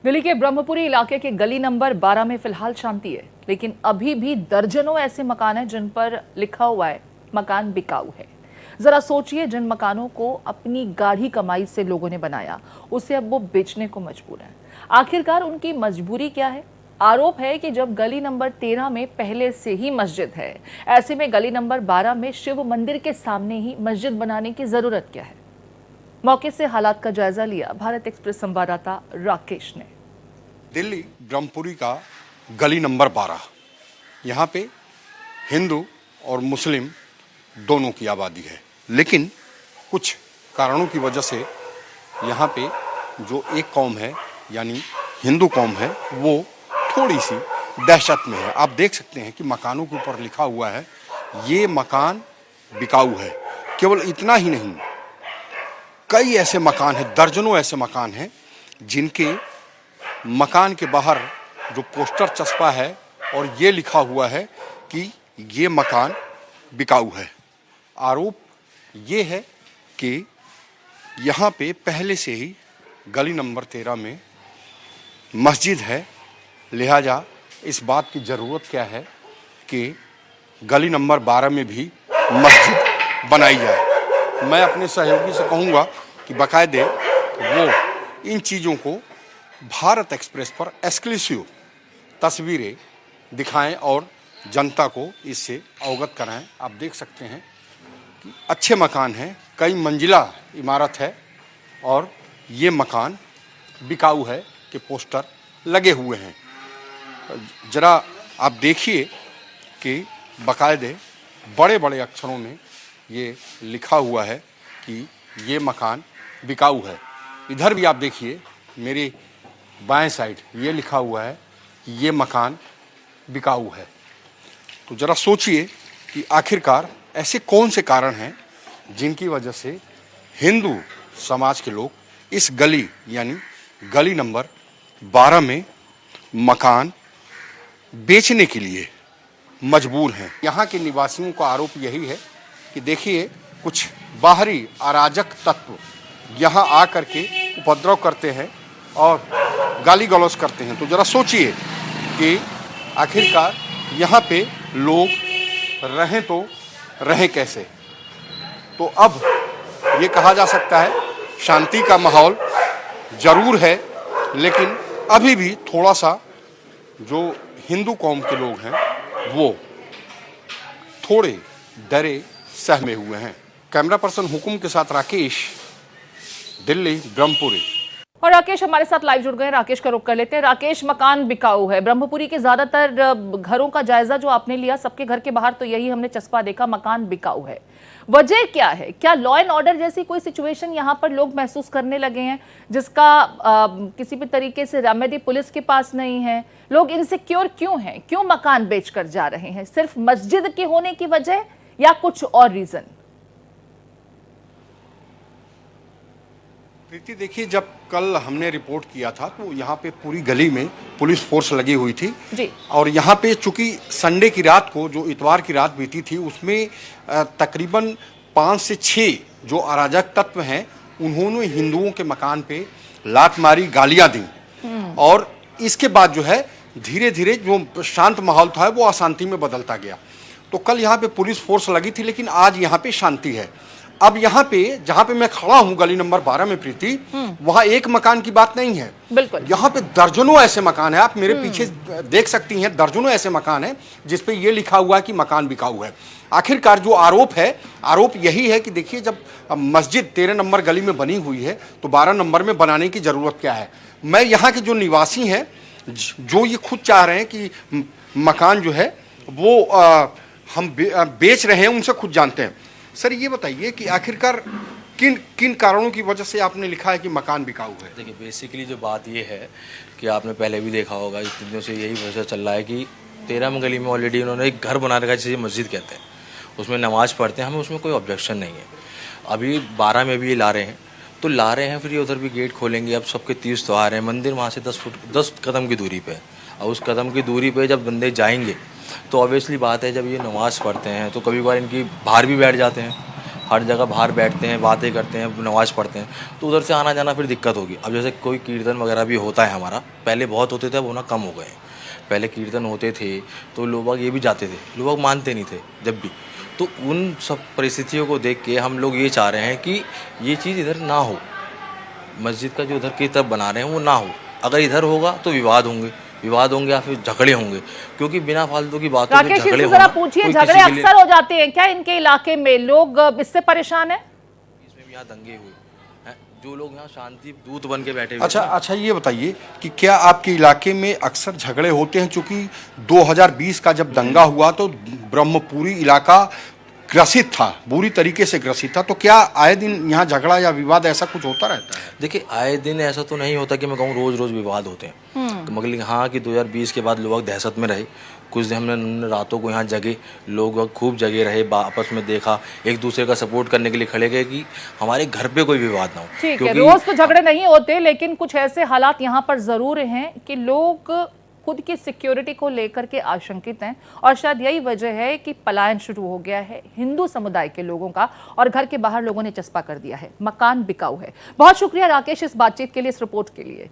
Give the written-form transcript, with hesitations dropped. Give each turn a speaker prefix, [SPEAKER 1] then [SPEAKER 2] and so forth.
[SPEAKER 1] दिल्ली के ब्रह्मपुरी इलाके के गली नंबर 12 में फिलहाल शांति है, लेकिन अभी भी दर्जनों ऐसे मकान हैं जिन पर लिखा हुआ है मकान बिकाऊ है। जरा सोचिए, जिन मकानों को अपनी गाढ़ी कमाई से लोगों ने बनाया, उसे अब वो बेचने को मजबूर हैं। आखिरकार उनकी मजबूरी क्या है? आरोप है कि जब गली नंबर 13 में पहले से ही मस्जिद है, ऐसे में गली नंबर 12 में शिव मंदिर के सामने ही मस्जिद बनाने की जरूरत क्या है? मौके से हालात का जायजा लिया भारत एक्सप्रेस संवाददाता राकेश ने।
[SPEAKER 2] दिल्ली ब्रह्मपुरी का गली नंबर 12, यहाँ पे हिंदू और मुस्लिम दोनों की आबादी है, लेकिन कुछ कारणों की वजह से यहाँ पे जो एक कौम है यानी हिंदू कौम है वो थोड़ी सी दहशत में है। आप देख सकते हैं कि मकानों के ऊपर लिखा हुआ है ये मकान बिकाऊ है। केवल इतना ही नहीं, कई ऐसे मकान हैं, दर्जनों ऐसे मकान हैं जिनके मकान के बाहर जो पोस्टर चस्पा है और ये लिखा हुआ है कि ये मकान बिकाऊ है। आरोप ये है कि यहाँ पे पहले से ही गली नंबर 13 में मस्जिद है, लिहाजा इस बात की ज़रूरत क्या है कि गली नंबर 12 में भी मस्जिद बनाई जाए। मैं अपने सहयोगी से कहूँगा कि बाकायदे वो इन चीज़ों को भारत एक्सप्रेस पर एक्सक्लूसिव तस्वीरें दिखाएं और जनता को इससे अवगत कराएं। आप देख सकते हैं कि अच्छे मकान हैं, कई मंजिला इमारत है और ये मकान बिकाऊ है कि पोस्टर लगे हुए हैं। ज़रा आप देखिए कि बाकायदे बड़े बड़े अक्षरों में ये लिखा हुआ है कि ये मकान बिकाऊ है। इधर भी आप देखिए, मेरे बाएं साइड ये लिखा हुआ है कि ये मकान बिकाऊ है। तो ज़रा सोचिए कि आखिरकार ऐसे कौन से कारण हैं जिनकी वजह से हिंदू समाज के लोग इस गली यानी गली नंबर 12 में मकान बेचने के लिए मजबूर हैं। यहाँ के निवासियों का आरोप यही है कि देखिए, कुछ बाहरी अराजक तत्व यहाँ आकर के उपद्रव करते हैं और गाली गलौज करते हैं। तो ज़रा सोचिए कि आखिरकार यहाँ पे लोग रहें तो रहें कैसे। तो अब ये कहा जा सकता है शांति का माहौल ज़रूर है, लेकिन अभी भी थोड़ा सा जो हिंदू कौम के लोग हैं वो थोड़े डरे सहमे हुए हैं। कैमरा पर्सन हुकुम के साथ राकेश, दिल्ली ब्रह्मपुरी।
[SPEAKER 1] और राकेश हमारे साथ लाइव जुड़ गए। राकेश का रुख कर लेते हैं। राकेश, मकान बिकाऊ है, ब्रह्मपुरी के ज्यादातर घरों का जायजा जो आपने लिया, सबके घर के बाहर तो यही हमने चस्पा देखा, मकान बिकाऊ है। वजह क्या है? क्या लॉ एंड ऑर्डर जैसी कोई सिचुएशन यहाँ पर लोग महसूस करने लगे हैं जिसका किसी भी तरीके से रेमेडी पुलिस के पास नहीं है? लोग इनसिक्योर क्यों हैं? क्यों मकान बेचकर जा रहे हैं? सिर्फ मस्जिद के होने की वजह या कुछ और रीजन?
[SPEAKER 2] प्रीति, देखिए, जब कल हमने रिपोर्ट किया था तो यहाँ पे पूरी गली में पुलिस फोर्स लगी हुई थी
[SPEAKER 1] जी।
[SPEAKER 2] और यहाँ पे चूंकि संडे की रात को, जो इतवार की रात बीती थी, उसमें तकरीबन 5 से 6 जो अराजक तत्व हैं उन्होंने हिंदुओं के मकान पे लात मारी, गालियाँ दी और इसके बाद जो है धीरे धीरे जो शांत माहौल था वो अशांति में बदलता गया। तो कल यहाँ पे पुलिस फोर्स लगी थी, लेकिन आज यहाँ पे शांति है। अब यहाँ पे जहाँ पे मैं खड़ा हूँ गली नंबर 12 में प्रीति, वहाँ एक मकान की बात नहीं है,
[SPEAKER 1] बिल्कुल
[SPEAKER 2] यहाँ पे दर्जनों ऐसे मकान है। आप मेरे पीछे देख सकती हैं, दर्जनों ऐसे मकान है जिसपे ये लिखा हुआ है कि मकान बिकाऊ है। आखिरकार जो आरोप यही है कि देखिए, जब मस्जिद 13 नंबर गली में बनी हुई है तो 12 नंबर में बनाने की जरूरत क्या है। मैं यहाँ के जो निवासी हैं जो ये खुद चाह रहे हैं कि मकान जो है वो हम बेच रहे हैं, उनसे खुद जानते हैं। सर, ये बताइए कि आखिरकार किन किन कारणों की वजह से आपने लिखा है कि मकान बिकाऊ है?
[SPEAKER 3] देखिए, बेसिकली जो बात ये है कि आपने पहले भी देखा होगा, इस दिनों से यही वजह चल रहा है कि 13 गली में ऑलरेडी उन्होंने एक घर बना रखा है जिसे मस्जिद कहते हैं, उसमें नमाज़ पढ़ते हैं, हमें उसमें कोई ऑब्जेक्शन नहीं है। अभी 12 में भी ये ला रहे हैं तो ला रहे हैं, फिर ये उधर भी गेट खोलेंगे। अब सबके तीज त्योहार हैं, मंदिर वहाँ से 10 कदम की दूरी पे, और उस कदम की दूरी पे जब बंदे जाएंगे तो ऑब्वियसली बात है, जब ये नमाज़ पढ़ते हैं तो कभी बार इनकी बाहर भी बैठ जाते हैं, हर जगह बाहर बैठते हैं, बातें करते हैं, नमाज़ पढ़ते हैं, तो उधर से आना जाना फिर दिक्कत होगी। अब जैसे कोई कीर्तन वगैरह भी होता है हमारा, पहले बहुत होते थे, अब होना कम हो गए हैं। पहले कीर्तन होते थे तो लोग ये भी जाते थे, लोग मानते नहीं थे जब भी। तो उन सब परिस्थितियों को देख के हम लोग ये चाह रहे हैं कि ये चीज़ इधर ना हो, मस्जिद का जो उधर की तरफ बना रहे हैं वो ना हो। अगर इधर होगा तो विवाद होंगे या फिर झगड़े होंगे, क्योंकि बिना फालतू की बातों के
[SPEAKER 1] राकेश जी
[SPEAKER 3] झगड़े
[SPEAKER 1] से जरा
[SPEAKER 3] होना
[SPEAKER 1] पूछिए,
[SPEAKER 3] कोई
[SPEAKER 1] झगड़े
[SPEAKER 3] किसी के लिए।
[SPEAKER 1] अक्सर हो जाते हैं क्या इनके इलाके में? लोग इससे परेशान है?
[SPEAKER 3] इसमें भी यहाँ दंगे हुए हैं, जो लोग यहाँ शांति दूत बन के बैठे हुए
[SPEAKER 2] अच्छा
[SPEAKER 3] थे।
[SPEAKER 2] अच्छा, ये बताइए कि क्या आपके इलाके में अक्सर झगड़े होते हैं? क्योंकि 2020 का जब दंगा हुआ तो ब्रह्मपुरी इलाका ग्रसित था, बुरी तरीके से ग्रसित था। तो क्या आए दिन यहाँ झगड़ा या विवाद ऐसा कुछ होता रहता है?
[SPEAKER 3] देखिए, आए दिन ऐसा तो नहीं होता कि मैं कहूँ रोज़ रोज़ विवाद होते हैं, तो मगर हाँ कि 2020 के बाद लोग दहशत में रहे। कुछ दिन हमने रातों को यहाँ जगे, लोग खूब जगे रहे, आपस में देखा, एक दूसरे का सपोर्ट करने के लिए खड़े गए कि हमारे घर पे कोई विवाद ना हो।
[SPEAKER 1] ठीक है, रोज तो झगड़े नहीं होते, लेकिन कुछ ऐसे हालात यहाँ पर जरूर हैं कि लोग खुद की सिक्योरिटी को लेकर के आशंकित हैं, और शायद यही वजह है कि पलायन शुरू हो गया है हिंदू समुदाय के लोगों का, और घर के बाहर लोगों ने चस्पा कर दिया है। मकान बिकाऊ है। बहुत शुक्रिया राकेश इस बातचीत के लिए, इस रिपोर्ट के लिए।